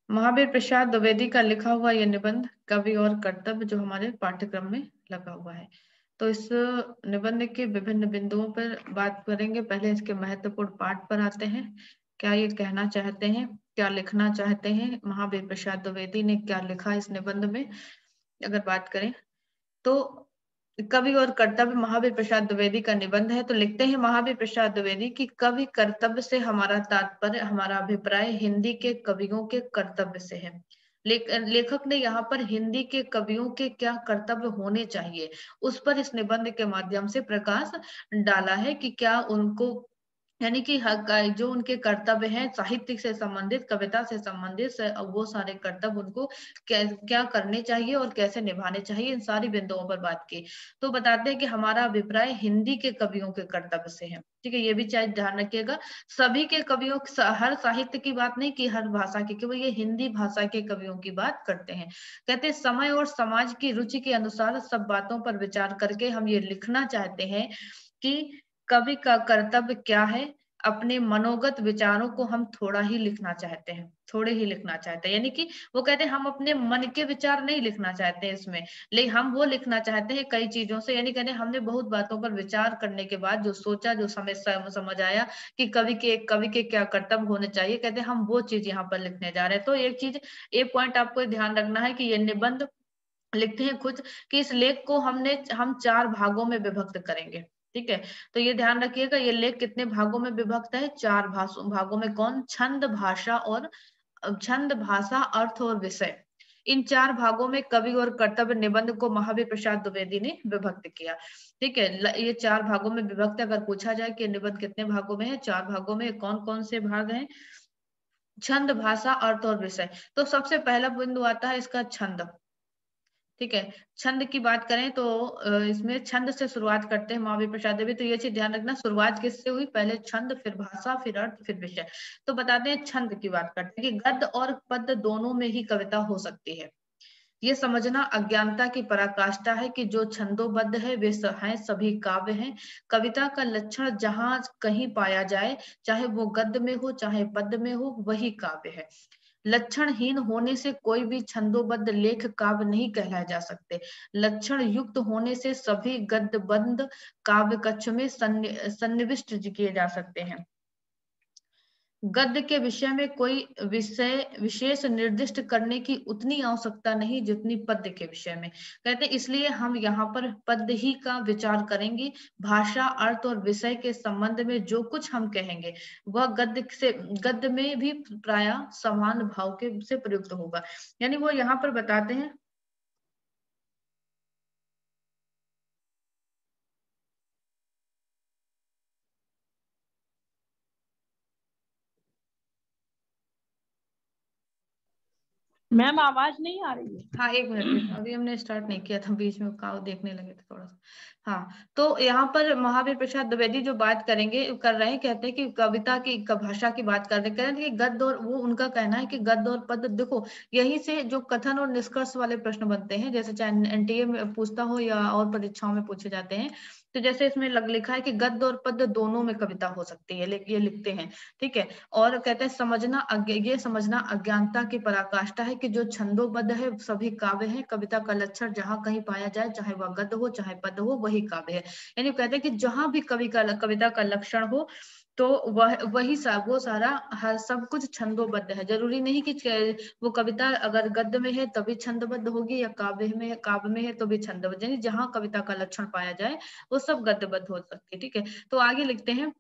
महावीर प्रसाद द्विवेदी का लिखा हुआ यह निबंध कवि और कर्तव्य जो हमारे पाठ्यक्रम में लगा हुआ है। तो इस निबंध के विभिन्न बिंदुओं पर बात करेंगे। पहले इसके महत्वपूर्ण पाठ पर आते हैं। क्या ये कहना चाहते हैं, क्या लिखना चाहते हैं, महावीर प्रसाद द्विवेदी ने क्या लिखा इस निबंध में, अगर बात करें तो कवि और कर्तव्य महावीर प्रसाद द्विवेदी का निबंध है। तो लिखते हैं महावीर प्रसाद द्विवेदी की कवि कर्तव्य से हमारा तात्पर्य, हमारा अभिप्राय हिंदी के कवियों के कर्तव्य से है। लेखक ने यहाँ पर हिंदी के कवियों के क्या कर्तव्य होने चाहिए उस पर इस निबंध के माध्यम से प्रकाश डाला है कि क्या उनको, यानी कि जो उनके कर्तव्य हैं साहित्य से संबंधित, कविता से संबंधित वो सारे कर्तव्य उनको क्या करने चाहिए और कैसे निभाने चाहिए, इन सारी बिंदुओं पर बात की। तो बताते हैं कि हमारा अभिप्राय हिंदी के कवियों के कर्तव्य से है। ठीक है, ये भी चाहे ध्यान रखिएगा। सभी के कवियों, हर साहित्य की बात नहीं की, हर भाषा की, केवल ये हिंदी भाषा के कवियों की बात करते हैं। कहते हैं समय और समाज की रुचि के अनुसार सब बातों पर विचार करके हम ये लिखना चाहते हैं कि कवि का कर्तव्य क्या है। अपने मनोगत विचारों को हम थोड़ा ही लिखना चाहते हैं, थोड़े ही लिखना चाहते हैं, यानी कि वो कहते हैं हम अपने मन के विचार नहीं लिखना चाहते हैं इसमें, लेकिन हम वो लिखना चाहते हैं कई चीजों से, यानी कहते हैं हमने बहुत बातों पर विचार करने के बाद जो सोचा, जो समझ आया कि कवि के क्या कर्तव्य होने चाहिए, कहते हैं हम वो चीज यहाँ पर लिखने जा रहे हैं। तो एक चीज, एक पॉइंट आपको ध्यान रखना है कि ये निबंध लिखते हैं खुद कि इस लेख को हम 4 भागों में विभक्त करेंगे। ठीक है, तो ये ध्यान रखिएगा, ये लेख कितने भागों में विभक्त है, 4 भागों में। कौन? छंद, भाषा, अर्थ और विषय। इन 4 भागों में कवि और कर्तव्य निबंध को महावीर प्रसाद द्विवेदी ने विभक्त किया। ठीक है, ये 4 भागों में विभक्त है। अगर पूछा जाए कि निबंध कितने भागों में है, 4 भागों में। कौन कौन से भाग हैं? छंद, भाषा, अर्थ और विषय। तो सबसे पहला बिंदु आता है इसका छंद। ठीक है, छंद की बात करें तो इसमें छंद से शुरुआत करते हैं महावीर प्रसाद देवी। तो ये चीज ध्यान रखना, शुरुआत किससे हुई? पहले छंद, फिर भाषा, फिर अर्थ, फिर विषय। तो बताते हैं, छंद की बात करते हैं कि गद्य और पद्य दोनों में ही कविता हो सकती है। ये समझना अज्ञानता की पराकाष्ठा है कि जो छंदोबद्ध है वे हैं सभी काव्य हैं। कविता का लक्षण जहां कहीं पाया जाए, चाहे वो गद्य में हो चाहे पद्य में हो, वही काव्य है। लक्षणहीन होने से कोई भी छंदोबद्ध लेख काव्य नहीं कहलाए जा सकते। लक्षण युक्त होने से सभी गद्यबद्ध काव्य कक्ष में सन्निविष्ट किए जा सकते हैं। गद्य के विषय में कोई विषय विशेष निर्दिष्ट करने की उतनी आवश्यकता नहीं जितनी पद्य के विषय में। कहते हैं इसलिए हम यहाँ पर पद्य ही का विचार करेंगे। भाषा, अर्थ और विषय के संबंध में जो कुछ हम कहेंगे वह गद्य में भी प्राय समान भाव के से प्रयुक्त होगा। यानी वो यहाँ पर बताते हैं, मैम आवाज नहीं आ रही है? हाँ एक मिनट, अभी हमने स्टार्ट नहीं किया था, बीच में काव देखने लगे थे थोड़ा सा। हाँ, तो यहाँ पर महावीर प्रसाद द्विवेदी जो बात कर रहे हैं, कहते हैं कि कविता की भाषा की बात कर रहे हैं, कह रहे हैं कि गद्य और, वो उनका कहना है कि गद्य और पद्य, देखो यही से जो कथन और निष्कर्ष वाले प्रश्न बनते हैं, जैसे चाहे एनटीए में पूछता हो या और परीक्षाओं में पूछे जाते हैं। तो जैसे इसमें लिखा है कि गद्य और पद्य दोनों में कविता हो सकती है, ये लिखते हैं। ठीक है, और कहते हैं ये समझना अज्ञानता की पराकाष्ठा है कि जो छंदोबद्ध है सभी काव्य है। कविता का लक्षण जहां कहीं पाया जाए, चाहे वह गद्य हो चाहे पद्य हो, वही काव्य है। यानी कहते हैं कि जहां भी कविता का लक्षण हो तो वो सारा हर सब कुछ छंदोबद्ध है। जरूरी नहीं कि वो कविता अगर गद्य में है तभी छंदबद्ध होगी, या काव्य में है तो भी छंदबद्ध, यानी जहां कविता का लक्षण पाया जाए वो सब गद्यबद्ध हो सकती है। ठीक है, तो आगे लिखते हैं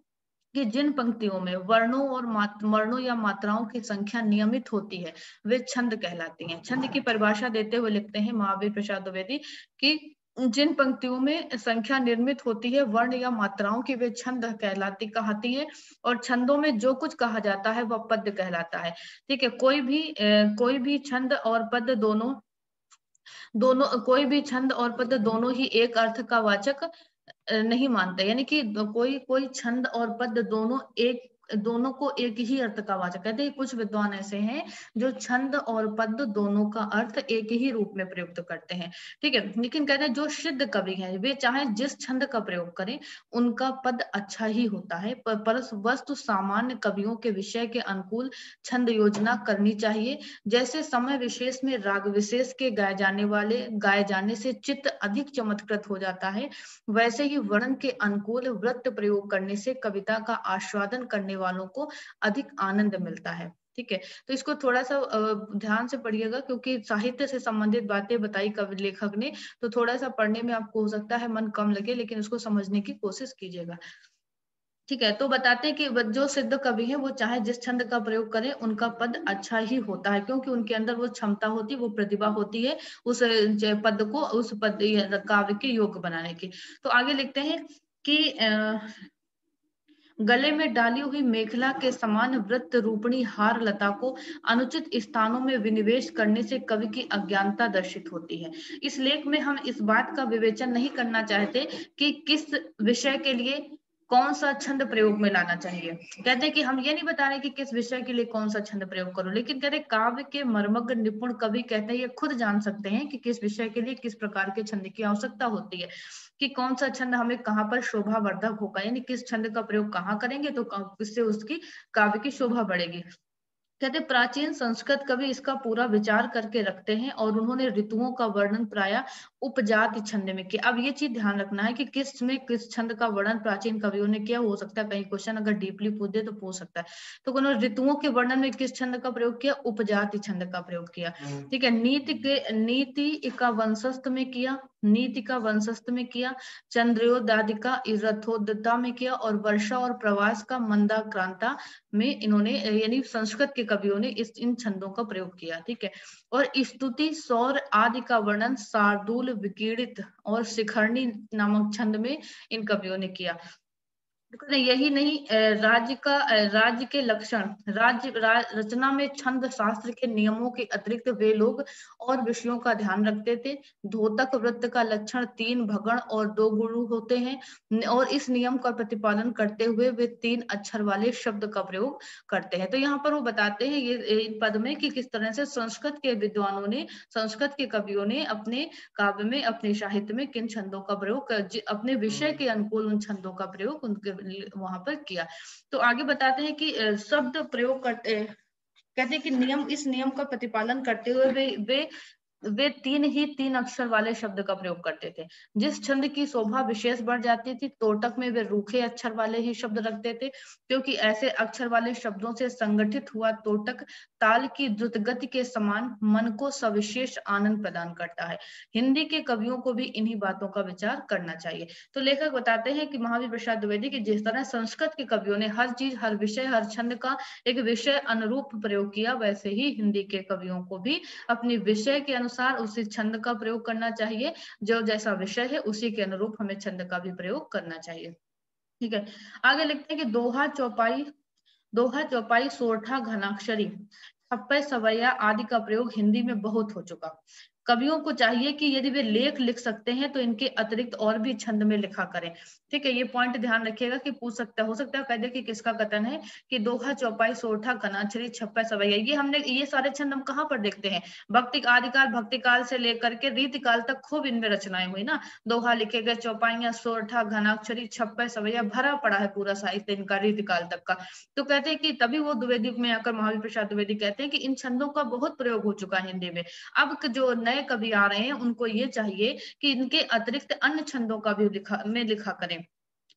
कि जिन पंक्तियों में वर्णों या मात्राओं की संख्या नियमित होती है वे छंद कहलाती हैं। छंद की परिभाषा देते हुए लिखते हैं महावीर प्रसाद द्विवेदी कि जिन पंक्तियों में संख्या निर्मित होती है वर्ण या मात्राओं की, वे छंद कहती है, और छंदों में जो कुछ कहा जाता है वह पद्य कहलाता है। ठीक है, कोई भी छंद और पद्य दोनों कोई भी छंद और पद्य दोनों ही एक अर्थ का वाचक नहीं मानते, यानी कि कोई छंद और पद्य दोनों एक दोनों को एक ही अर्थ का वाचक कहते हैं। कुछ विद्वान ऐसे हैं जो छंद और पद दोनों का अर्थ एक ही रूप में प्रयुक्त करते हैं, ठीक है। लेकिन कहते हैं जो सिद्ध कवि हैं वे चाहे जिस छंद का प्रयोग करें उनका पद अच्छा ही होता है, पर वस्तु सामान्य कवियों के विषय के अनुकूल छंद योजना करनी चाहिए। जैसे समय विशेष में राग विशेष के गाए जाने से चित्त अधिक चमत्कृत हो जाता है, वैसे ही वर्ण के अनुकूल वृत्त प्रयोग करने से कविता का आस्वादन करने वालों को अधिक आनंद मिलता है, ठीक है। तो इसको थोड़ा सा ध्यान से पढ़िएगा, क्योंकि साहित्य से संबंधित बातें बताई कवि लेखक ने, तो थोड़ा सा पढ़ने में आपको हो सकता है मन कम लगे, लेकिन उसको समझने की कोशिश कीजिएगा, ठीक है। तो बताते हैं कि जो सिद्ध कवि हैं वो चाहे जिस छंद का प्रयोग करें उनका पद अच्छा ही होता है, क्योंकि उनके अंदर वो क्षमता होती है, वो प्रतिभा होती है उस पद को उस पद काव्य के योग्य बनाने की। तो आगे लिखते हैं कि गले में डाली हुई मेखला के समान वृत्त रूपणी हार लता को अनुचित स्थानों में विनिवेश करने से कवि की अज्ञानता दर्शित होती है। इस लेख में हम इस बात का विवेचन नहीं करना चाहते कि किस विषय के लिए कौन सा छंद प्रयोग में लाना चाहिए। कहते हैं कि हम ये नहीं बता रहे कि किस विषय के लिए कौन सा छंद प्रयोग करो, लेकिन कहते हैं काव्य के मर्मज्ञ निपुण कवि कहते हैं ये खुद जान सकते हैं कि किस विषय के लिए किस प्रकार के छंद की आवश्यकता होती है, कि कौन सा छंद हमें कहाँ पर शोभावर्धक होगा, यानी किस छंद का प्रयोग कहाँ करेंगे तो इससे उसकी काव्य की शोभा बढ़ेगी। कहते प्राचीन संस्कृत कवि इसका पूरा विचार करके रखते हैं और उन्होंने ऋतुओं का वर्णन प्रायः उपजाति छंद में किया। अब ये चीज ध्यान रखना है कि किस में किस छंद का वर्णन प्राचीन कवियों ने किया। हो सकता है कहीं क्वेश्चन अगर डीपली पूछ दे तो पूछ सकता है। तो उन्होंने ऋतुओं के वर्णन में किस छंद का प्रयोग किया, उपजाति छंद का प्रयोग किया, ठीक है। नीति का वंशस्थ में किया, नीति का वंशस्थ में किया, चंद्रोदादिका रथोदता में किया, और वर्षा और प्रवास का मंदाक्रांता में इन्होंने यानी संस्कृत के कवियों ने इन छंदों का प्रयोग किया, ठीक है। और स्तुति सौर आदि का वर्णन शार्दूल विकीर्णित और शिखरणी नामक छंद में इन कवियों ने किया। यही नहीं, राज्य के लक्षण रचना में छंद शास्त्र के नियमों के अतिरिक्त वे लोग और विषयों का ध्यान रखते थे। धोतक वृत्त का लक्षण 3 भगण और 2 गुरु होते हैं, और इस नियम का प्रतिपालन करते हुए वे 3 अक्षर वाले शब्द का प्रयोग करते हैं। तो यहाँ पर वो बताते हैं ये इन पद में कि किस तरह से संस्कृत के विद्वानों ने, संस्कृत के कवियों ने अपने काव्य में, अपने साहित्य में किन छंदों का प्रयोग अपने विषय के अनुकूल उन छंदों का प्रयोग उनके वहां पर किया। तो आगे बताते हैं कि शब्द प्रयोग करते, कहते हैं कि इस नियम का प्रतिपालन करते हुए वे 3 अक्षर वाले शब्द का प्रयोग करते थे। जिस छंद की शोभा विशेष बढ़ जाती थी तोटक में वे रूखे अक्षर वाले ही शब्द रखते थे, क्योंकि ऐसे अक्षर वाले शब्दों से संगठित हुआ तोटक ताल की द्रुत गति के समान मन को सविशेष आनंद प्रदान करता है। हिंदी के कवियों को भी इन्हीं बातों का विचार करना चाहिए। तो लेखक बताते हैं कि महावीर प्रसाद द्विवेदी की जिस तरह संस्कृत के कवियों ने हर चीज, हर विषय, हर छंद का एक विषय अनुरूप प्रयोग किया, वैसे ही हिंदी के कवियों को भी अपने विषय के अनुसार उसी छंद का प्रयोग करना चाहिए। जो जैसा विषय है उसी के अनुरूप हमें छंद का भी प्रयोग करना चाहिए, ठीक है। आगे लिखते हैं कि दोहा चौपाई सोरठा घनाक्षरी छप्पे सवैया आदि का प्रयोग हिंदी में बहुत हो चुका। कवियों को चाहिए कि यदि वे लेख लिख सकते हैं तो इनके अतिरिक्त और भी छंद में लिखा करें, ठीक है। ये पॉइंट ध्यान रखिएगा कि पूछ सकता है, हो सकता है कह दे कि किसका कथन है कि दोहा चौपाई सोरठा घनाक्षरी छप्पा सवैया, ये सारे छंद हम कहाँ पर देखते हैं, आदिकाल भक्ति काल से लेकर के रीति काल तक खूब इनमें रचनाएं हुई ना। दोहा लिखे गए, चौपाइयां, सोरठा, घनाक्षरी, छप्पा सवैया भरा पड़ा है पूरा साहित्य इनका रीति काल तक का। तो कहते हैं कि तभी वो द्विवेदी में आकर महावीर प्रसाद द्विवेदी कहते हैं कि इन छंदों का बहुत प्रयोग हो चुका है हिंदी में। अब जो नए कवि आ रहे हैं उनको ये चाहिए कि इनके अतिरिक्त अन्य छंदों का भी लिखा करें।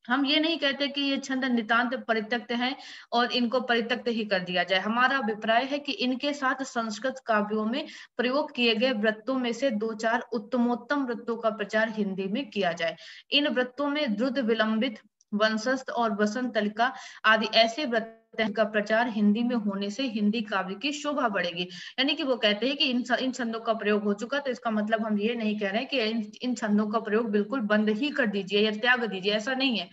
हम ये नहीं कहते कि ये छंद नितांत परित्यक्त हैं और इनको परित्यक्त ही कर दिया जाए। हमारा अभिप्राय है कि इनके साथ संस्कृत काव्यों में प्रयोग किए गए वृत्तों में से 2-4 उत्तमोत्तम वृत्तों का प्रचार हिंदी में किया जाए। इन वृत्तों में द्रुत, विलंबित, वंशस्थ और वसंत तलिका आदि ऐसे वृत्त का प्रचार हिंदी में होने से हिंदी काव्य की शोभा बढ़ेगी। यानी कि वो कहते हैं कि इन छंदों का प्रयोग हो चुका, तो इसका मतलब हम ये नहीं कह रहे हैं कि इन छंदों का प्रयोग बिल्कुल बंद ही कर दीजिए या त्याग दीजिए, ऐसा नहीं है।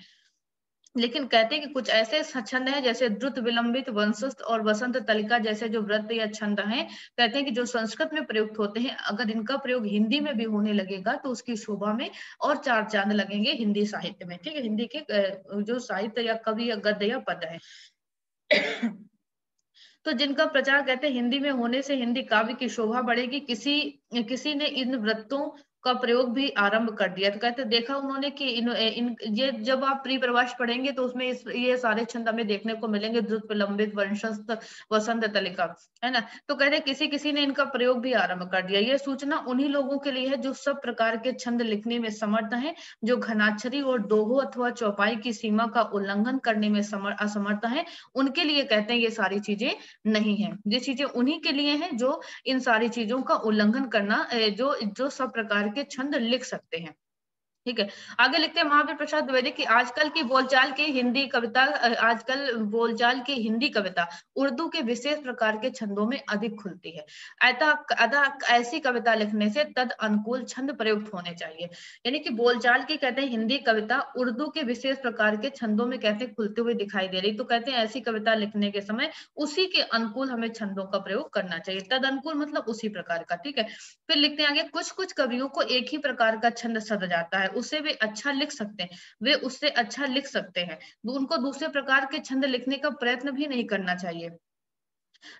लेकिन कहते हैं कि कुछ ऐसे छंद हैं जैसे द्रुत, विलंबित, वंशस्थ और वसंत तलिका जैसे जो वृत्त या छंद हैं, कहते हैं कि जो संस्कृत में प्रयुक्त होते हैं, अगर इनका प्रयोग हिंदी में भी होने लगेगा तो उसकी शोभा में और 4 चांद लगेंगे हिंदी साहित्य में, ठीक है। हिंदी के जो साहित्य या कवि या गद्य या पद है। तो जिनका प्रचार कहते हैं हिंदी में होने से हिंदी काव्य की शोभा बढ़ेगी, किसी ने इन वृत्तों का प्रयोग भी आरंभ कर दिया। तो कहते देखा उन्होंने कि ये जब आप प्री प्रवास पढ़ेंगे तो उसमें ये सारे छंद हमें देखने को मिलेंगे, द्रुत, विलंबित, वंशस्थ, वसंत तलिका, है ना। तो कहते किसी किसी ने इनका प्रयोग भी आरंभ कर दिया। ये सूचना उन्हीं लोगों के लिए है जो सब प्रकार के छंद लिखने में समर्थ हैं, जो घनाक्षरी और दोहो अथवा चौपाई की सीमा का उल्लंघन करने में असमर्थ है, उनके लिए कहते हैं ये सारी चीजें नहीं है। ये चीजें उन्हीं के लिए हैं जो इन सारी चीजों का उल्लंघन करना, जो जो सब प्रकार के छंद लिख सकते हैं। ठीक है, आगे लिखते हैं महावीर प्रसाद द्विवेदी की आजकल की बोलचाल की हिंदी कविता, आजकल बोलचाल की हिंदी कविता उर्दू के विशेष प्रकार के छंदों में अधिक खुलती है। अतः ऐसी कविता लिखने से तद अनुकूल छंद प्रयुक्त होने चाहिए। यानी कि बोलचाल की कहते हैं हिंदी कविता उर्दू के विशेष प्रकार के छंदों में कहते खुलते हुए दिखाई दे रही, तो कहते हैं ऐसी कविता लिखने के समय उसी के अनुकूल हमें छंदों का प्रयोग करना चाहिए। तद अनुकूल मतलब उसी प्रकार का। ठीक है, फिर लिखते हैं आगे, कुछ कुछ कवियों को एक ही प्रकार का छंद सद जाता है, उससे वे अच्छा लिख सकते हैं, वे उससे अच्छा लिख सकते हैं, उनको दूसरे प्रकार के छंद लिखने का प्रयत्न भी नहीं करना चाहिए।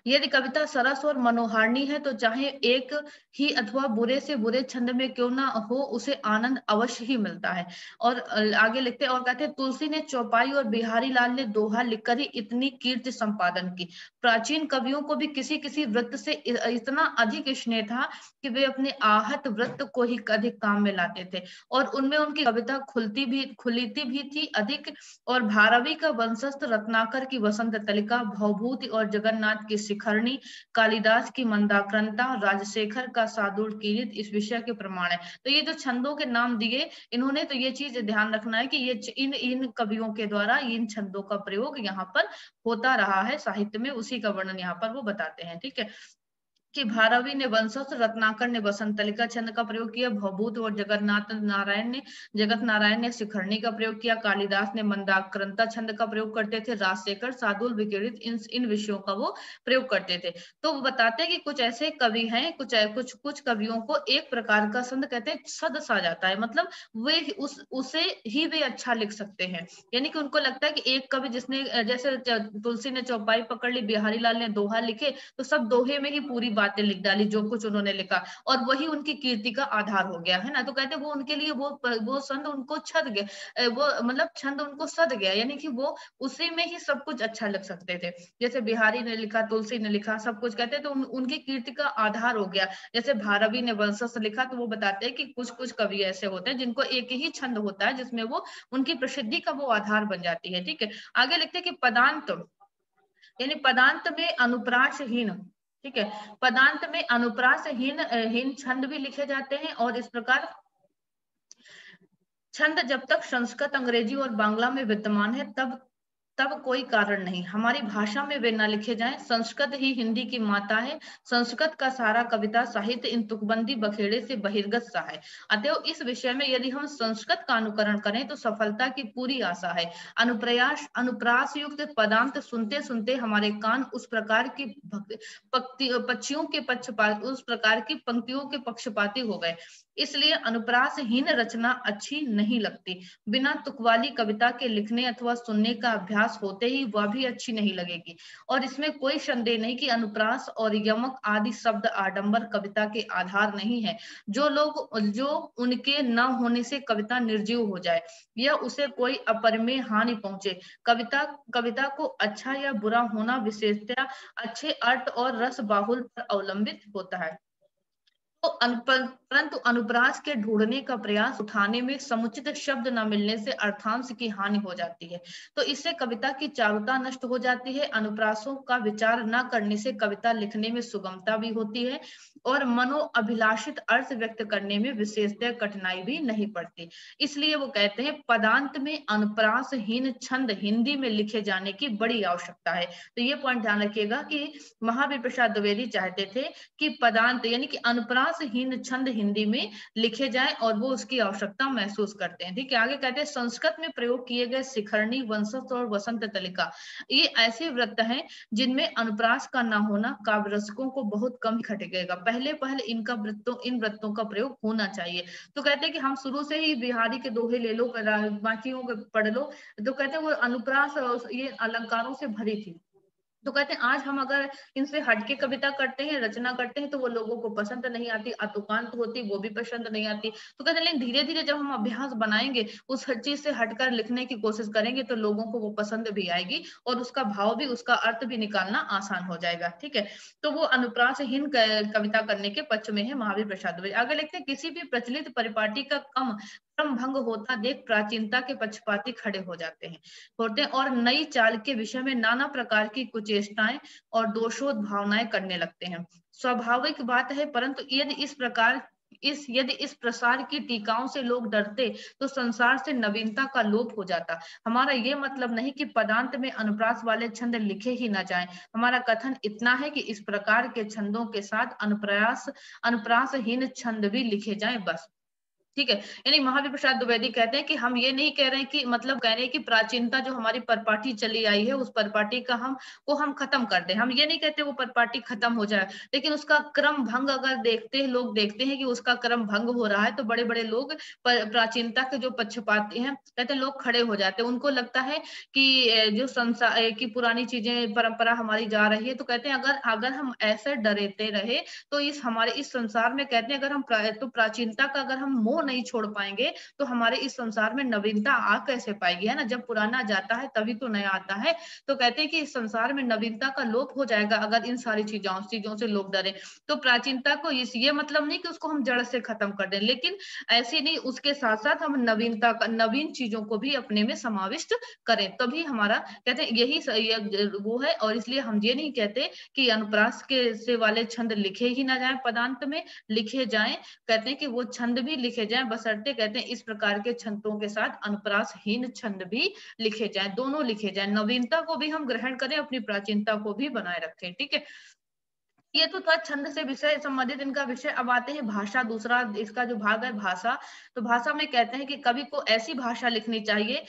यदि कविता सरस और मनोहारिणी है तो चाहे एक ही अथवा बुरे से बुरे छंद में क्यों ना हो, उसे आनंद अवश्य ही मिलता है। और आगे लिखते और कहते हैं, तुलसी ने चौपाई और बिहारी लाल ने दोहा लिखकर ही इतनी कीर्ति संपादन की। प्राचीन कवियों को भी किसी किसी वृत्त से इतना अधिक स्नेह था कि वे अपने आहत वृत्त को ही अधिक काम में लाते थे, और उनमें उनकी कविता खुलती भी थी अधिक। और भारवी का वंशस्थ रत्नाकर की वसंत तलिका, भवभूति और जगन्नाथ की शिखरणी, कालिदास की मंदाक्रांता, राजशेखर का सादुल कीर्ति इस विषय के प्रमाण है। तो ये जो छंदों के नाम दिए इन्होंने, तो ये चीज ध्यान रखना है कि ये इन कवियों के द्वारा इन छंदों का प्रयोग यहाँ पर होता रहा है साहित्य में, उसी का वर्णन यहाँ पर वो बताते हैं। ठीक है, कि भारवी ने वंशस्थ, रत्नाकर ने वसंत तलिका छंद का प्रयोग किया, भवभूत और जगत नारायण ने शिखरणी का प्रयोग किया, कालिदास ने मंदाक्रांता छंद का प्रयोग करते थे, राजशेखर सादुल विकीर्णित इन विषयों का वो प्रयोग करते थे। तो वो बताते हैं कि कुछ ऐसे कवि हैं, कुछ कवियों को एक प्रकार का छंद कहते हैं सद सा जाता है, मतलब वे उसे ही वे अच्छा लिख सकते हैं। यानी कि उनको लगता है कि एक कवि जिसने, जैसे तुलसी ने चौपाई पकड़ ली, बिहारी लाल ने दोहा लिखे, तो सब दोहे में ही पूरी बातें लिख डाली जो कुछ उन्होंने लिखा, और वही उनकी कीर्ति का आधार हो गया, है ना। तो कहते वो उनके लिए वो छंद उनको छद गया, वो मतलब छंद उनको सद गया, यानी कि वो उसी में ही सब कुछ अच्छा लिख सकते थे। जैसे बिहारी ने लिखा, तुलसी ने लिखा, सब कुछ कहते तो उनकी कीर्ति का आधार हो गया। जैसे भारवी ने वंशस्थ लिखा, तो वो बताते हैं कि कुछ कुछ कवि ऐसे होते हैं जिनको एक ही छंद होता है जिसमें वो उनकी प्रसिद्धि का वो आधार बन जाती है। ठीक है, आगे लिखते हैं कि पदांत, यानी पदांत में अनुप्रासहीन, ठीक है, पदांत में अनुप्रासहीन छंद भी लिखे जाते हैं। और इस प्रकार छंद जब तक संस्कृत, अंग्रेजी और बांग्ला में विद्यमान है तब कोई कारण नहीं हमारी भाषा में वे न लिखे जाएं। संस्कृत ही हिंदी की माता है, संस्कृत का सारा कविता साहित्य इन तुकबंदी बखेड़े से बहिर्गत सा है। अतएव इस विषय में यदि हम संस्कृत का अनुकरण करें तो सफलता की पूरी आशा है। अनुप्रास युक्त पदांत सुनते सुनते हमारे कान उस प्रकार की उस प्रकार की पंक्तियों के पक्षपाती हो गए, इसलिए अनुप्रासहीन रचना अच्छी नहीं लगती। बिना तुक वाली कविता के लिखने अथवा सुनने का अभ्यास होते ही वह भी अच्छी नहीं लगेगी। और इसमें कोई संदेह नहीं कि अनुप्रास और यमक आदि शब्द आडंबर कविता के आधार नहीं है। जो उनके न होने से कविता निर्जीव हो जाए या उसे कोई अपरिमेय हानि पहुंचे। कविता को अच्छा या बुरा होना विशेषतया अच्छे अर्थ और रस बाहुल पर अवलंबित होता है। तो परंतु अनुप्रास के ढूंढने का प्रयास उठाने में समुचित शब्द न मिलने से अर्थांश की हानि हो जाती है। तो इससे कविता की चारुता नष्ट हो जाती है। अनुप्रासों का विचार न करने से कविता लिखने में सुगमता भी होती है और मनोअभिलाषित अर्थ व्यक्त करने में विशेषतः कठिनाई भी नहीं पड़ती। इसलिए वो कहते हैं पदांत में अनुप्रासहीन छंद हिंदी में लिखे जाने की बड़ी आवश्यकता है। तो ये पॉइंट ध्यान रखिएगा कि महावीर प्रसाद द्विवेदी चाहते थे कि पदांत यानी कि अनुप्रासहीन छंद हिंदी में लिखे जाए और वो उसकी आवश्यकता महसूस करते हैं। ठीक है, आगे कहते हैं संस्कृत में प्रयोग किए गए शिखरणी, वंशस्थ और वसंत तलिका ये ऐसे वृत्त हैं जिनमें अनुप्रास का न होना काव्य रसिकों को बहुत कम खटकेगा। पहले इन वृत्तों का प्रयोग होना चाहिए। तो कहते हैं कि हम शुरू से ही बिहारी के दोहे ले लो, बाकियों को पढ़ लो, तो कहते हैं वो अनुप्रास ये अलंकारों से भरी थी। तो कहते हैं आज हम अगर इनसे हटके कविता करते हैं, रचना करते हैं, तो वो लोगों को पसंद नहीं आती, अतुकांत होती, वो भी पसंद नहीं आती। तो कहते हैं लेकिन धीरे धीरे जब हम अभ्यास बनाएंगे, उस हर चीज से हटकर लिखने की कोशिश करेंगे, तो लोगों को वो पसंद भी आएगी और उसका भाव भी, उसका अर्थ भी निकालना आसान हो जाएगा। ठीक है, तो वो अनुप्रासहीन कविता करने के पक्ष में है महावीर प्रसाद द्विवेदी। आगे लिखते हैं, किसी भी प्रचलित परिपाटी का क्रम भंग होता देख प्राचीनता के पक्षपाती खड़े हो जाते हैं और नई चाल के विषय में नाना प्रकार की कुचेष्टाएं और दोषों भावनाएं करने लगते हैं। स्वाभाविक बात है, परंतु यदि इस प्रसार की टीकाओं से लोग डरते, तो संसार से नवीनता का लोप हो जाता। हमारा ये मतलब नहीं कि पदांत में अनुप्रास वाले छंद लिखे ही ना जाएं। हमारा कथन इतना है कि इस प्रकार के छंदों के साथ अनुप्रासहीन छंद भी लिखे जाएं, बस। ठीक है, यानी महावीर प्रसाद द्विवेदी कहते हैं कि हम ये नहीं कह रहे हैं कि मतलब कह रहे हैं कि प्राचीनता जो हमारी परपाटी चली आई है, उस परपाटी का हम खत्म कर दें। हम ये नहीं कहते वो परपाटी खत्म हो जाए, लेकिन उसका क्रम भंग अगर लोग देखते हैं कि उसका क्रम भंग हो रहा है, तो बड़े बड़े लोग प्राचीनता के जो पक्षपाती हैं, कहते हैं लोग खड़े हो जाते हैं। उनको लगता है कि जो संसार की पुरानी चीजें परंपरा हमारी जा रही है, तो कहते हैं अगर अगर हम ऐसे डरते रहे, तो हमारे इस संसार में कहते हैं अगर हम प्राचीनता का अगर हम मोह नहीं छोड़ पाएंगे, तो हमारे इस संसार में नवीनता आ कैसे पाएगी, है ना। जब पुराना जाता है तभी तो नया आता है। तो कहते हैं कि इस संसार में नवीनता का लोप हो जाएगा अगर इन सारी चीजों से लोग डरे। तो प्राचीनता को ये मतलब नहीं कि उसको हम जड़ से खत्म कर दें, लेकिन ऐसे नहीं, उसके साथ साथ हम नवीन चीजों को भी अपने में समाविष्ट करें, तभी हमारा कहते हैं वो है। और इसलिए हम ये नहीं कहते कि अनुप्रास के से वाले छंद लिखे ही ना जाए, पदांत में लिखे जाएं। कहते हैं कि वो छंद भी लिखे जाएं, बशर्ते कहते हैं इस प्रकार के छंदों के साथ अनुप्रासहीन छंद भी लिखे जाएं, दोनों लिखे जाएं। नवीनता को भी हम ग्रहण करें, अपनी प्राचीनता को भी बनाए रखें। ठीक है, ये तो था छंद से विषय संबंधित इनका विषय। अब आते हैं भाषा, दूसरा इसका जो भाग है भाषा। तो भाषा में कहते हैं कि कवि को ऐसी भाषा लिखनी चाहिए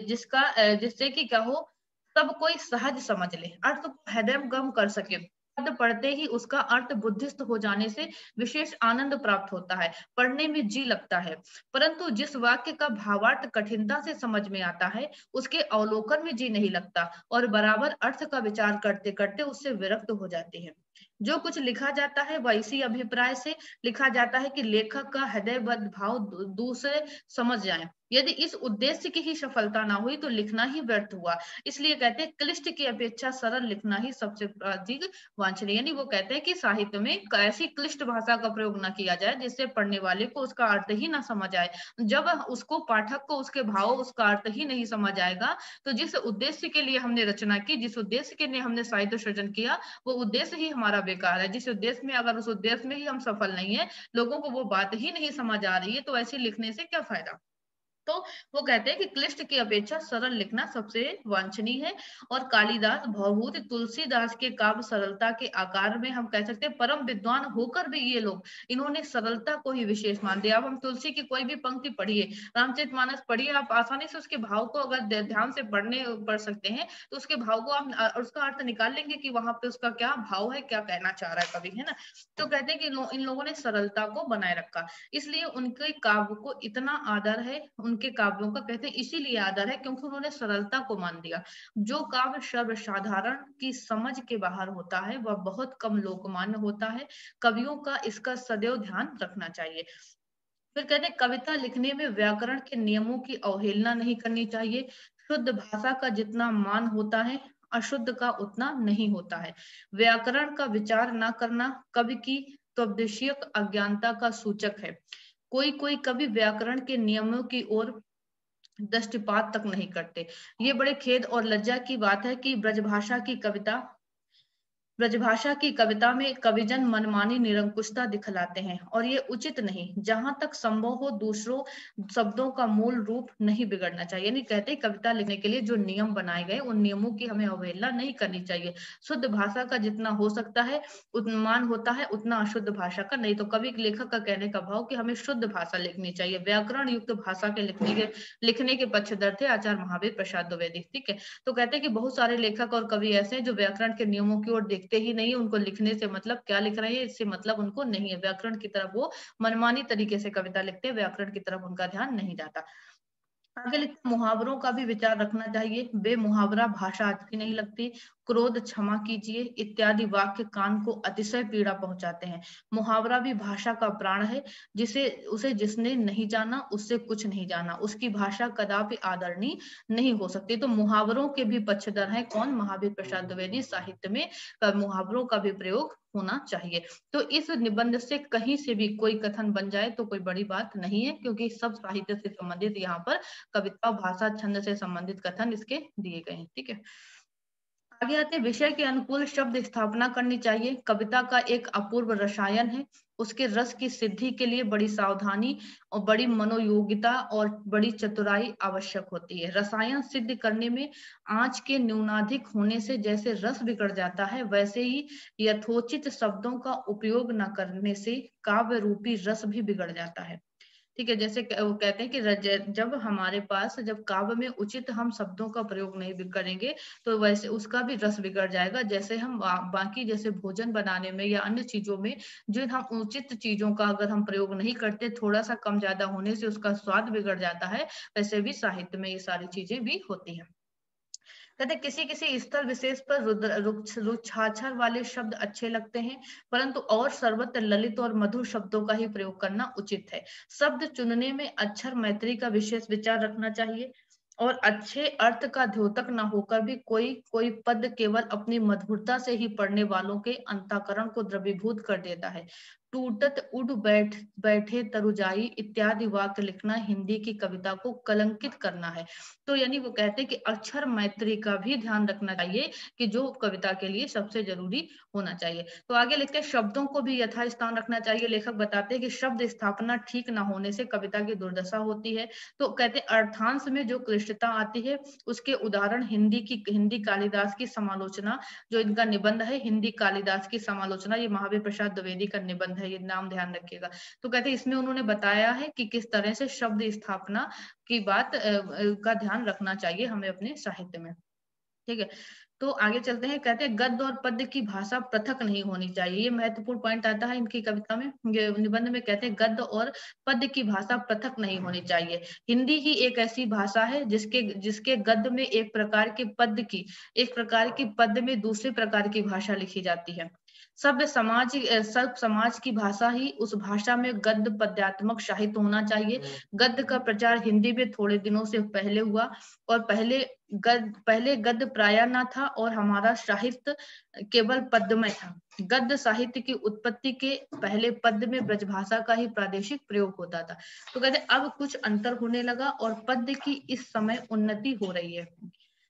जिससे कि क्या हो, सब कोई सहज समझ ले, अर्थ को हृदयंगम कर सके। शब्द पढ़ते ही उसका अर्थ बुद्धिस्त हो जाने से विशेष आनंद प्राप्त होता है, पढ़ने में जी लगता है। परंतु जिस वाक्य का भावार्थ कठिनता से समझ में आता है, उसके अवलोकन में जी नहीं लगता और बराबर अर्थ का विचार करते करते उससे विरक्त हो जाते हैं। जो कुछ लिखा जाता है वह इसी अभिप्राय से लिखा जाता है कि लेखक का हृदयबद्ध भाव दूसरे समझ जाए। यदि इस उद्देश्य की ही सफलता ना हुई, तो लिखना ही व्यर्थ हुआ। इसलिए कहते हैं क्लिष्ट की अपेक्षा सरल लिखना ही सबसे अधिक वांछनीय। यानी वो कहते हैं कि साहित्य में ऐसी क्लिष्ट भाषा का प्रयोग ना किया जाए जिससे पढ़ने वाले को उसका अर्थ ही ना समझ आए। जब उसको पाठक को उसके भाव, उसका अर्थ ही नहीं समझ आएगा, तो जिस उद्देश्य के लिए हमने रचना की, जिस उद्देश्य के लिए हमने साहित्य सृजन किया, वो उद्देश्य ही हमारा बेकार है। जिस उद्देश्य में, अगर उस उद्देश्य में ही हम सफल नहीं है, लोगों को वो बात ही नहीं समझ आ रही है, तो ऐसे लिखने से क्या फायदा। तो वो कहते हैं कि क्लिष्ट की अपेक्षा सरल लिखना सबसे वांछनीय है। और कालिदास, भवभूति, तुलसीदास के काव्य सरलता के आकार में हम कह सकते हैं परम विद्वान होकर भी ये लोग, इन्होंने सरलता को ही विशेष मान दिया। अब हम तुलसी की कोई भी पंक्ति पढ़िए, रामचरितमानस पढ़िए, आप आसानी से उसके भाव को अगर ध्यान से पढ़ सकते हैं, तो उसके भाव को आप उसका अर्थ निकाल लेंगे कि वहां पे उसका क्या भाव है, क्या कहना चाह रहा है कवि, है ना। तो कहते हैं कि इन लोगों ने सरलता को बनाए रखा, इसलिए उनके काव्य को इतना आदर है। उनके काव्यों का कहते हैं इसीलिए आदर है क्योंकि उन्होंने सरलता को मान दिया। जो काव्य सर्वसाधारण की समझ के बाहर होता है, वह बहुत कम लोकमान्य होता है। कवियों का इसका सदैव ध्यान रखना चाहिए। फिर कहते हैं कविता लिखने में व्याकरण के नियमों की अवहेलना नहीं करनी चाहिए। शुद्ध भाषा का जितना मान होता है, अशुद्ध का उतना नहीं होता है। व्याकरण का विचार न करना कवि की तद्विषयक अज्ञानता का सूचक है। कोई कोई कवि व्याकरण के नियमों की ओर दृष्टिपात तक नहीं करते। ये बड़े खेद और लज्जा की बात है कि ब्रजभाषा की कविता में कविजन मनमानी निरंकुशता दिखलाते हैं, और ये उचित नहीं। जहां तक संभव हो दूसरों शब्दों का मूल रूप नहीं बिगड़ना चाहिए। यानी कहते हैं कविता लिखने के लिए जो नियम बनाए गए, उन नियमों की हमें अवहेलना नहीं करनी चाहिए। शुद्ध भाषा का जितना हो सकता है मान होता है, उतना अशुद्ध भाषा का नहीं। तो कवि लेखक का कहने का भाव कि हमें शुद्ध भाषा लिखनी चाहिए। व्याकरण युक्त भाषा के लिखने के पक्षधर थे आचार्य महावीर प्रसाद द्विवेदी। ठीक है, तो कहते हैं कि बहुत सारे लेखक और कवि ऐसे हैं जो व्याकरण के नियमों की ओर देखते ही नहीं। उनको लिखने से मतलब क्या लिख रहे हैं इससे मतलब उनको नहीं है। व्याकरण की तरफ वो मनमानी तरीके से कविता लिखते हैं, व्याकरण की तरफ उनका ध्यान नहीं जाता। आगे लिखते हैं, मुहावरों का भी विचार रखना चाहिए। बे मुहावरा भाषा अच्छी नहीं लगती, क्रोध क्षमा कीजिए इत्यादि वाक्य कान को अतिशय पीड़ा पहुंचाते हैं। मुहावरा भी भाषा का प्राण है, जिसे उसे जिसने नहीं जाना उससे कुछ नहीं जाना, उसकी भाषा कदापि आदरणीय नहीं हो सकती। तो मुहावरों के भी पक्षधर हैं कौन? महावीर प्रसाद द्विवेदी। साहित्य में मुहावरों का भी प्रयोग होना चाहिए। तो इस निबंध से कहीं से भी कोई कथन बन जाए तो कोई बड़ी बात नहीं है, क्योंकि सब साहित्य से संबंधित यहाँ पर कविता, भाषा, छंद से संबंधित कथन इसके दिए गए हैं। ठीक है, आगे आते हैं, विषय के अनुकूल शब्द स्थापना करनी चाहिए। कविता का एक अपूर्व रसायन है, उसके रस की सिद्धि के लिए बड़ी सावधानी और बड़ी मनोयोगिता और बड़ी चतुराई आवश्यक होती है। रसायन सिद्ध करने में आंच के न्यूनाधिक होने से जैसे रस बिगड़ जाता है, वैसे ही यथोचित शब्दों का उपयोग न करने से काव्य रूपी रस भी बिगड़ जाता है। ठीक है, जैसे वो कहते हैं कि जब हमारे पास जब काव्य में उचित हम शब्दों का प्रयोग नहीं भी करेंगे तो वैसे उसका भी रस बिगड़ जाएगा। जैसे हम बाकी जैसे भोजन बनाने में या अन्य चीजों में जो हम उचित चीजों का अगर हम प्रयोग नहीं करते, थोड़ा सा कम ज्यादा होने से उसका स्वाद बिगड़ जाता है, वैसे भी साहित्य में ये सारी चीजें भी होती हैं। कहते किसी किसी स्थल विशेष पर रुक्षाक्षर वाले शब्द अच्छे लगते हैं, परंतु और सर्वत्र ललित और मधुर शब्दों का ही प्रयोग करना उचित है। शब्द चुनने में अक्षर मैत्री का विशेष विचार रखना चाहिए, और अच्छे अर्थ का द्योतक न होकर भी कोई कोई पद केवल अपनी मधुरता से ही पढ़ने वालों के अंतःकरण को द्रवीभूत कर देता है। टूटत उड़ बैठे तरुजाई इत्यादि वाक्य लिखना हिंदी की कविता को कलंकित करना है। तो यानी वो कहते हैं कि अक्षर मैत्री का भी ध्यान रखना चाहिए, कि जो कविता के लिए सबसे जरूरी होना चाहिए। तो आगे लिखते हैं, शब्दों को भी यथास्थान रखना चाहिए। लेखक बताते हैं कि शब्द स्थापना ठीक न होने से कविता की दुर्दशा होती है। तो कहते हैं अर्थांश में जो क्लिष्टता आती है उसके उदाहरण हिंदी कालिदास की समालोचना, जो इनका निबंध है हिंदी कालिदास की समालोचना, ये महावीर प्रसाद द्विवेदी का निबंध है, ये नाम ध्यान रखिएगा। तो कहते हैं इसमें उन्होंने बताया है कि किस तरह से शब्द स्थापना की बात का ध्यान रखना चाहिए हमें अपने साहित्य में। ठीक है, तो आगे चलते हैं। कहते हैं गद्य और पद्य की भाषा पृथक नहीं होनी चाहिए। ये महत्वपूर्ण पॉइंट आता है इनकी कविता में, ये निबंध में कहते हैं गद्य और पद्य की भाषा पृथक नहीं होनी चाहिए। हिंदी ही एक ऐसी भाषा है जिसके जिसके गद्य में एक प्रकार की पद्य में दूसरे प्रकार की भाषा लिखी जाती है। सब समाज की भाषा ही उस भाषा में गद्य पद्यात्मक साहित्य होना चाहिए। गद्य का प्रचार हिंदी में थोड़े दिनों से पहले हुआ, और पहले गद्य प्राय न था और हमारा साहित्य केवल पद्यमय था। गद्य साहित्य की उत्पत्ति के पहले पद्य में ब्रजभाषा का ही प्रादेशिक प्रयोग होता था। तो कहते अब कुछ अंतर होने लगा और पद्य की इस समय उन्नति हो रही है,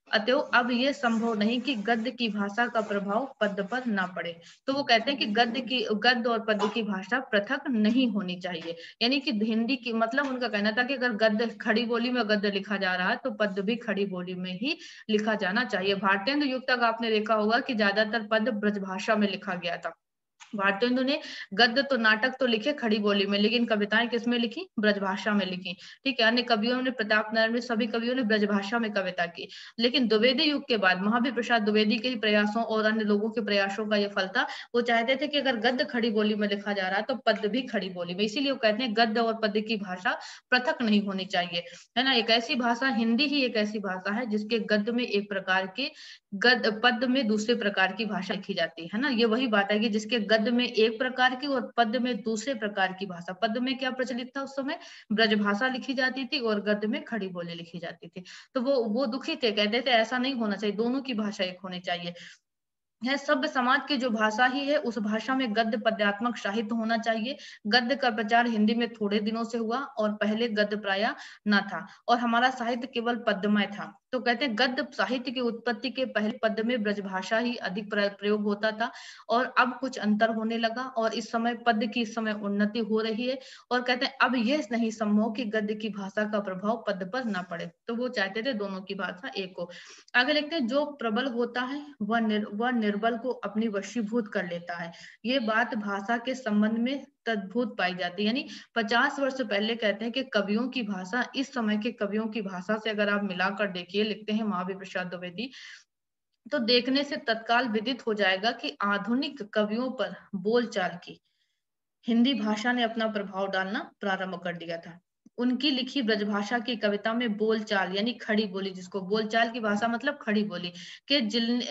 अतएव अब ये संभव नहीं कि गद्य की भाषा का प्रभाव पद्य पर ना पड़े। तो वो कहते हैं कि गद्य और पद्य की भाषा पृथक नहीं होनी चाहिए। यानी कि हिंदी की मतलब उनका कहना था कि अगर गद्य खड़ी बोली में गद्य लिखा जा रहा है तो पद्य भी खड़ी बोली में ही लिखा जाना चाहिए। भारतेंदु युग तक आपने देखा होगा कि ज्यादातर पद्य ब्रजभाषा में लिखा गया था। भारतेंदु ने गद्य तो नाटक तो लिखे खड़ी बोली में, लेकिन कविताएं किसमें लिखी? ब्रजभाषा में लिखी। ठीक है, अन्य कवियों ने, प्रताप नारायण में, सभी कवियों ने ब्रजभाषा में कविता की। लेकिन द्विवेदी युग के बाद महावीर प्रसाद द्विवेदी के प्रयासों और अन्य लोगों के प्रयासों का यह फल था, वो चाहते थे कि अगर गद्य खड़ी बोली में लिखा जा रहा है तो पद्य भी खड़ी बोली में। इसीलिए वो कहते हैं गद्य और पद्य की भाषा पृथक नहीं होनी चाहिए, है ना। एक ऐसी भाषा, हिंदी ही एक ऐसी भाषा है जिसके गद्य में एक प्रकार के पद्य में दूसरे प्रकार की भाषा लिखी जाती है ना। ये वही बात है कि जिसके गद्य में एक प्रकार की और पद्य में दूसरे प्रकार की भाषा। पद्य में क्या प्रचलित था उस समय? ब्रजभाषा लिखी जाती थी और गद्य में खड़ी बोली लिखी जाती थी। तो वो दुखी थे, कहते थे ऐसा नहीं होना चाहिए, दोनों की भाषा एक होनी चाहिए। है सभ्य समाज की जो भाषा ही है उस भाषा में गद्य पद्यात्मक साहित्य होना चाहिए। गद्य का प्रचार हिंदी में थोड़े दिनों से हुआ और पहले गद्य प्राय न था और हमारा साहित्य केवल पद्यमय था। तो कहते हैं गद्य साहित्य की उत्पत्ति के पहले पद्य में ब्रजभाषा ही अधिक प्रयोग होता था और अब कुछ अंतर होने लगा और इस समय पद्य की इस समय उन्नति हो रही है। और कहते हैं अब यह नहीं संभव कि गद्य की भाषा का प्रभाव पद्य पर न पड़े। तो वो चाहते थे दोनों की भाषा एक हो। आगे लिखते हैं जो प्रबल होता है वह निर्बल को अपनी वशीभूत कर लेता है। ये बात भाषा के संबंध में तद्भुत पाई जाती है। यानी 50 वर्ष पहले कहते हैं कि कवियों की भाषा इस समय के कवियों की भाषा से अगर आप मिलाकर देखिए, लिखते हैं महावीर प्रसाद द्विवेदी, तो देखने से तत्काल विदित हो जाएगा कि आधुनिक कवियों पर बोलचाल की हिंदी भाषा ने अपना प्रभाव डालना प्रारंभ कर दिया था। उनकी लिखी ब्रजभाषा की कविता में बोलचाल यानी खड़ी बोली, जिसको बोलचाल की भाषा मतलब खड़ी बोली के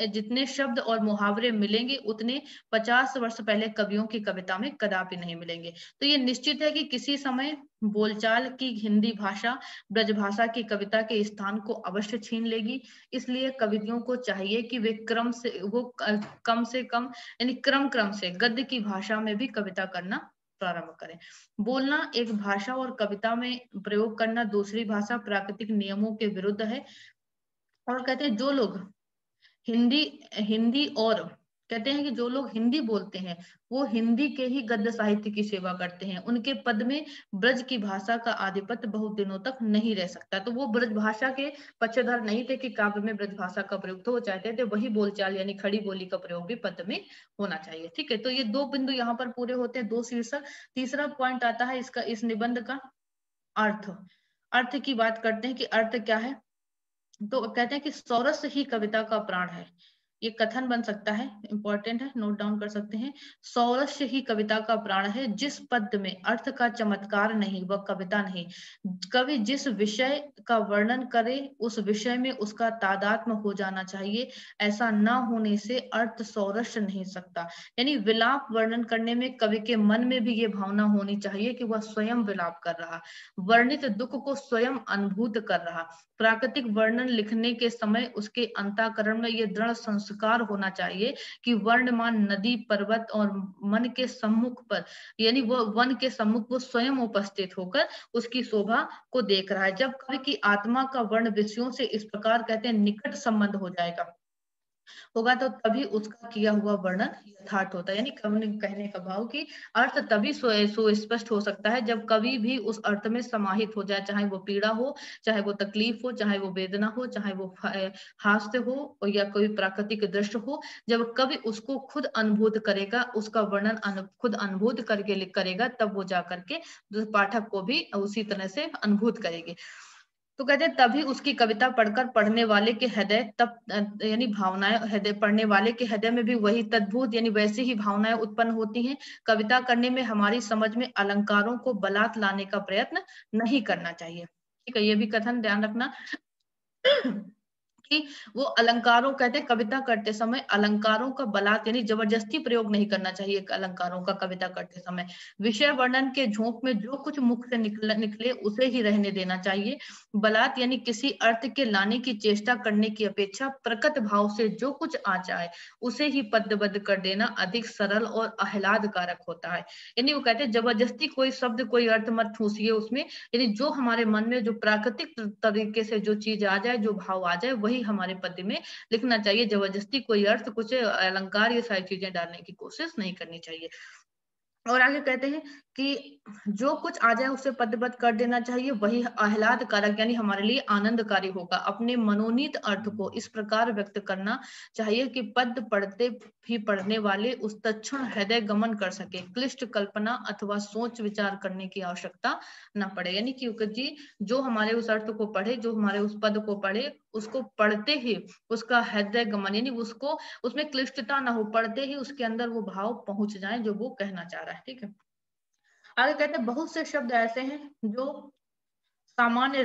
जितने शब्द और मुहावरे मिलेंगे उतने 50 वर्ष पहले कवियों की कविता में कदापि नहीं मिलेंगे। तो ये निश्चित है कि किसी समय बोलचाल की हिंदी भाषा ब्रजभाषा की कविता के स्थान को अवश्य छीन लेगी। इसलिए कवियों को चाहिए कि वे कम से कम यानी क्रम क्रम से गद्य की भाषा में भी कविता करना प्रारंभ करें। बोलना एक भाषा और कविता में प्रयोग करना दूसरी भाषा प्राकृतिक नियमों के विरुद्ध है। और कहते हैं जो लोग हिंदी हिंदी और कहते हैं कि जो लोग हिंदी बोलते हैं वो हिंदी के ही गद्य साहित्य की सेवा करते हैं। उनके पद में ब्रज की भाषा का आधिपत्य बहुत दिनों तक नहीं रह सकता। तो वो ब्रज भाषा के पक्षधर नहीं थे कि काव्य में ब्रज भाषा का प्रयोग, तो वो चाहते थे वही बोलचाल यानी खड़ी बोली का प्रयोग भी पद में होना चाहिए। ठीक है, तो ये दो बिंदु यहाँ पर पूरे होते हैं, दो शीर्षक। तीसरा पॉइंट आता है इसका, इस निबंध का अर्थ। अर्थ की बात करते हैं कि अर्थ क्या है। तो कहते हैं कि सौरस ही कविता का प्राण है। ये कथन बन सकता है, इंपॉर्टेंट है, नोट डाउन कर सकते हैं। सौरस्य ही कविता का प्राण है, जिस पद में अर्थ का चमत्कार नहीं वह कविता नहीं। कवि जिस विषय का वर्णन करे उस विषय में उसका तादात्म्य हो जाना चाहिए। ऐसा न होने से अर्थ सौरस्य नहीं सकता। यानी विलाप वर्णन करने में कवि के मन में भी ये भावना होनी चाहिए कि वह स्वयं विलाप कर रहा, वर्णित दुख को स्वयं अनुभूत कर रहा। प्राकृतिक वर्णन लिखने के समय उसके अंतःकरण में ये दृढ़ संस्कार होना चाहिए कि वर्णमान नदी पर्वत और मन के सम्मुख पर यानी वो वन के सम्मुख वो स्वयं उपस्थित होकर उसकी शोभा को देख रहा है। जब कवि की आत्मा का वर्ण विषयों से इस प्रकार कहते हैं निकट संबंध हो जाएगा होगा तो तभी उसका किया हुआ वर्णन यथार्थ होता है। यानी कवि कहने का भाव कि अर्थ तभी सुस्पष्ट हो सकता है जब कवि भी उस अर्थ में समाहित हो जाए, चाहे वो पीड़ा हो, चाहे वो तकलीफ हो, चाहे वो वेदना हो, चाहे वो हास्य हो या कोई प्राकृतिक दृश्य हो। जब कवि उसको खुद अनुभूत करेगा, उसका वर्णन खुद अनुभूत करके करेगा, तब वो जा करके पाठक को भी उसी तरह से अनुभूत करेगी। तो कहते हैं तभी उसकी कविता पढ़कर पढ़ने वाले के हृदय तब यानी भावनाएं हृदय पढ़ने वाले के हृदय में भी वही तद्भुत यानी वैसी ही भावनाएं उत्पन्न होती हैं। कविता करने में हमारी समझ में अलंकारों को बलात् लाने का प्रयत्न नहीं करना चाहिए। ठीक है, ये भी कथन ध्यान रखना कि वो अलंकारों कहते हैं कविता करते समय अलंकारों का बलात् यानी जबरदस्ती प्रयोग नहीं करना चाहिए अलंकारों का कविता करते समय। विषय वर्णन के झोंक में जो कुछ मुख से निकले उसे ही रहने देना चाहिए। बलात् यानी किसी अर्थ के लाने की चेष्टा करने की अपेक्षा प्रकट भाव से जो कुछ आ जाए उसे ही पद्यबद्ध कर देना अधिक सरल और आह्लादकारक होता है। यानी वो कहते हैं जबरदस्ती कोई शब्द कोई अर्थ मत ठूसिए उसमें, यानी जो हमारे मन में जो प्राकृतिक तरीके से जो चीज आ जाए, जो भाव आ जाए, वही हमारे पद्य में लिखना चाहिए। जबरदस्ती कोई अर्थ कुछ अलंकार ये सारी चीजें डालने की कोशिश नहीं करनी चाहिए। और आगे कहते हैं कि जो कुछ आ जाए उसे पद्यबद्ध कर देना चाहिए, वही आह्लादकारक यानी हमारे लिए आनंदकारी होगा। अपने मनोनीत अर्थ को इस प्रकार व्यक्त करना चाहिए कि पद्य पढ़ते भी पढ़ने वाले उस तत्क्षण हृदय गमन कर सके, क्लिष्ट कल्पना अथवा सोच विचार करने की आवश्यकता न पड़े। यानी क्योंकि जी जो हमारे उस अर्थ को पढ़े, जो हमारे उस पद को पढ़े, उसको पढ़ते ही उसका हृदय गमन यानी उसको उसमें क्लिष्टता ना हो, पढ़ते ही उसके अंदर वो भाव पहुंच जाए जो वो कहना चाह रहा है। ठीक है, आगे कहते हैं बहुत से शब्द ऐसे हैं जो सामान्य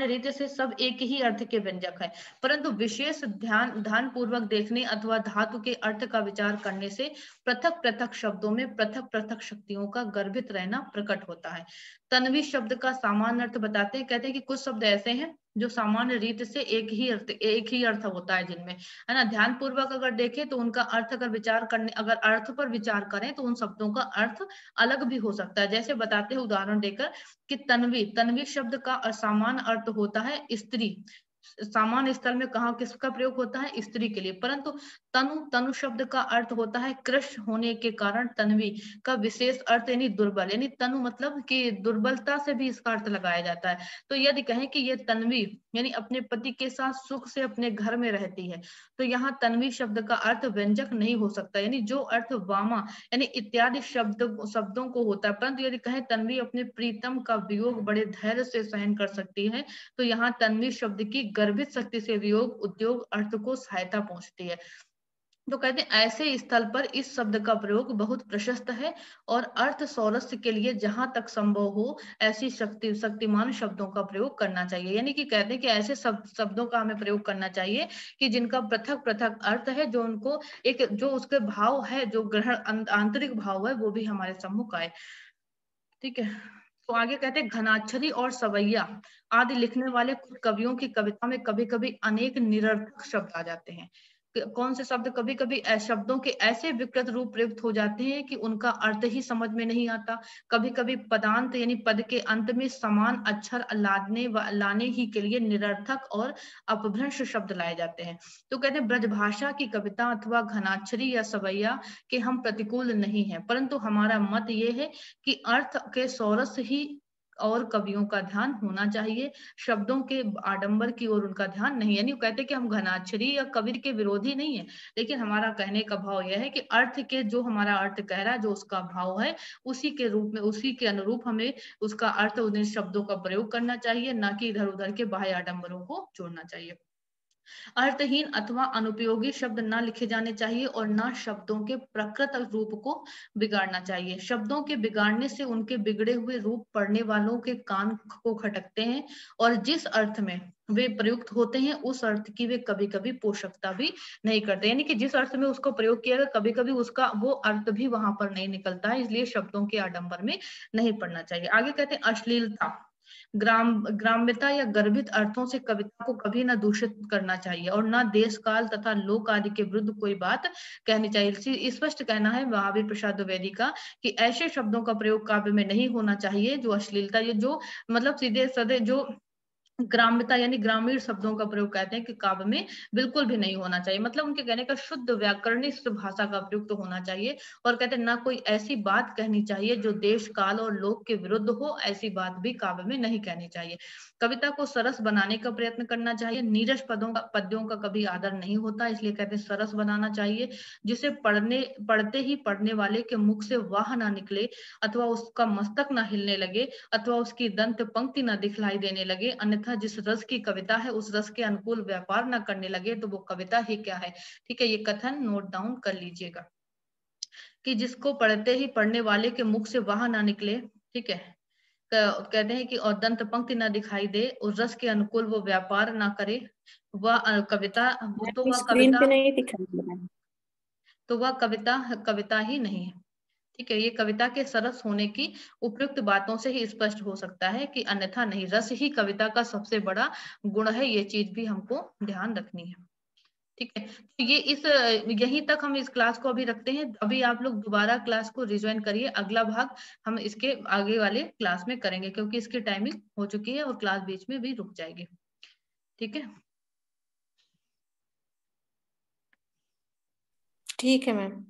रीत से सब एक ही अर्थ के व्यंजक है, परंतु विशेष ध्यान पूर्वक देखने अथवा धातु के अर्थ का विचार करने से पृथक पृथक शब्दों में पृथक पृथक शक्तियों का गर्भित रहना प्रकट होता है। तन्वी शब्द का सामान्य अर्थ बताते हैं, कहते हैं कि कुछ शब्द ऐसे हैं जो सामान्य रीत से एक ही अर्थ होता है जिनमें, है ना। ध्यान पूर्वक अगर देखें तो उनका अर्थ अगर अर्थ पर विचार करें तो उन शब्दों का अर्थ अलग भी हो सकता है। जैसे बताते हैं उदाहरण देकर कि तन्वी शब्द का असामान्य अर्थ होता है स्त्री। सामान्य स्थल में कहा किसका प्रयोग होता है, स्त्री के लिए। परंतु तनु शब्द का अर्थ होता है कृश होने के कारण तन्वी का विशेष अर्थ यानी दुर्बल, यानी तनु मतलब कि दुर्बलता से भी इसका अर्थ लगाया जाता है। तो यदि कहें कि ये तन्वी यानी अपने पति के साथ सुख से अपने घर में रहती है, तो यहाँ तन्वी शब्द का अर्थ व्यंजक नहीं हो सकता, यानी जो अर्थ वामा यानी इत्यादि शब्दों को होता है। परंतु यदि कहें तन्वी अपने प्रीतम का वियोग बड़े धैर्य से सहन कर सकती है, तो यहाँ तन्वी शब्द की गर्भित शक्ति से वियोग उद्योग अर्थ को सहायता पहुंचती है। तो कहते हैं ऐसे स्थल पर इस शब्द का प्रयोग बहुत प्रशस्त है और अर्थ सौरस्य के लिए जहां तक संभव हो ऐसी शक्तिमान शब्दों का प्रयोग करना चाहिए। यानी कि कहते हैं कि ऐसे शब्दों का हमें प्रयोग करना चाहिए कि जिनका पृथक पृथक अर्थ है, जो उनको एक जो उसके भाव है, जो ग्रहण आंतरिक भाव है, वो भी हमारे सम्मुख आए। ठीक है। तो आगे कहते हैं घनाक्षरी और सवैया आदि लिखने वाले कवियों की कविता में कभी कभी अनेक निरर्थक शब्द आ जाते हैं। कौन से शब्द? कभी कभी शब्दों के ऐसे विकृत रूप प्रयुक्त हो जाते हैं कि उनका अर्थ ही समझ में नहीं आता। कभी कभी पदांत यानी पद के अंत में समान अक्षर लाने ही के लिए निरर्थक और अपभ्रंश शब्द लाए जाते हैं। तो कहते हैं ब्रजभाषा की कविता अथवा घनाक्षरी या सवैया के हम प्रतिकूल नहीं है, परंतु हमारा मत ये है कि अर्थ के सोरस ही और कवियों का ध्यान होना चाहिए, शब्दों के आडंबर की ओर उनका ध्यान नहीं। यानी कहते कि हम घनाक्षरी या कवि के विरोधी नहीं है, लेकिन हमारा कहने का भाव यह है कि अर्थ के जो हमारा अर्थ कह रहा है, जो उसका भाव है, उसी के रूप में, उसी के अनुरूप हमें उसका अर्थ, उन शब्दों का प्रयोग करना चाहिए, ना कि इधर उधर के बाह्य आडंबरों को जोड़ना चाहिए। अर्थहीन अथवा अनुपयोगी शब्द ना लिखे जाने चाहिए और ना शब्दों के प्रकृत रूप को बिगाड़ना चाहिए। शब्दों के बिगाड़ने से उनके बिगड़े हुए रूप पढ़ने वालों के कान को खटकते हैं और जिस अर्थ में वे प्रयुक्त होते हैं उस अर्थ की वे कभी कभी पोषकता भी नहीं करते। यानी कि जिस अर्थ में उसको प्रयोग किया गया कभी कभी उसका वो अर्थ भी वहां पर नहीं निकलता है, इसलिए शब्दों के आडंबर में नहीं पढ़ना चाहिए। आगे कहते हैं अश्लीलता, ग्राम्यता या गर्भित अर्थों से कविता को कभी ना दूषित करना चाहिए और ना देश काल तथा लोक आदि के विरुद्ध कोई बात कहनी चाहिए। स्पष्ट कहना है महावीर प्रसाद द्विवेदी का कि ऐसे शब्दों का प्रयोग काव्य में नहीं होना चाहिए जो अश्लीलता, ये जो मतलब सीधे साधे जो ग्राम्यता यानी ग्रामीण शब्दों का प्रयोग कहते हैं कि काव्य में बिल्कुल भी नहीं होना चाहिए। मतलब उनके कहने का शुद्ध व्याकरणिक भाषा का प्रयोग तो होना चाहिए और कहते हैं ना कोई ऐसी बात कहनी चाहिए जो देश काल और लोक के विरुद्ध हो, ऐसी बात भी काव्य में नहीं कहनी चाहिए। कविता को सरस बनाने का प्रयत्न करना चाहिए। नीरस पद्यों का कभी आदर नहीं होता, इसलिए कहते हैं सरस बनाना चाहिए, जिसे पढ़ते ही पढ़ने वाले के मुख से वाह ना निकले अथवा उसका मस्तक ना हिलने लगे अथवा उसकी दंत पंक्ति ना दिखलाई देने लगे, अन्यथा जिस रस की कविता है उस रस के अनुकूल व्यापार ना करने लगे तो वो कविता ही क्या है। ठीक है, ये कथन नोट डाउन कर लीजिएगा कि जिसको पढ़ते ही पढ़ने वाले के मुख से वाह ना निकले, ठीक है, कहते हैं कि और दंत पंक्ति ना दिखाई दे, उस रस के अनुकूल वो व्यापार ना करे, वह कविता, तो वह स्क्रीन कविता, पे नहीं दिखाई दे रहा है। तो वह कविता कविता ही नहीं है। ठीक है, ये कविता के सरस होने की उपयुक्त बातों से ही स्पष्ट हो सकता है कि अन्यथा नहीं। रस ही कविता का सबसे बड़ा गुण है, ये चीज भी हमको ध्यान रखनी है। ठीक है, तो ये यहीं तक हम इस क्लास को अभी रखते हैं। अभी आप लोग दोबारा क्लास को रिज्वाइन करिए, अगला भाग हम इसके आगे वाले क्लास में करेंगे क्योंकि इसकी टाइमिंग हो चुकी है और क्लास बीच में भी रुक जाएगी। ठीक है, ठीक है मैम।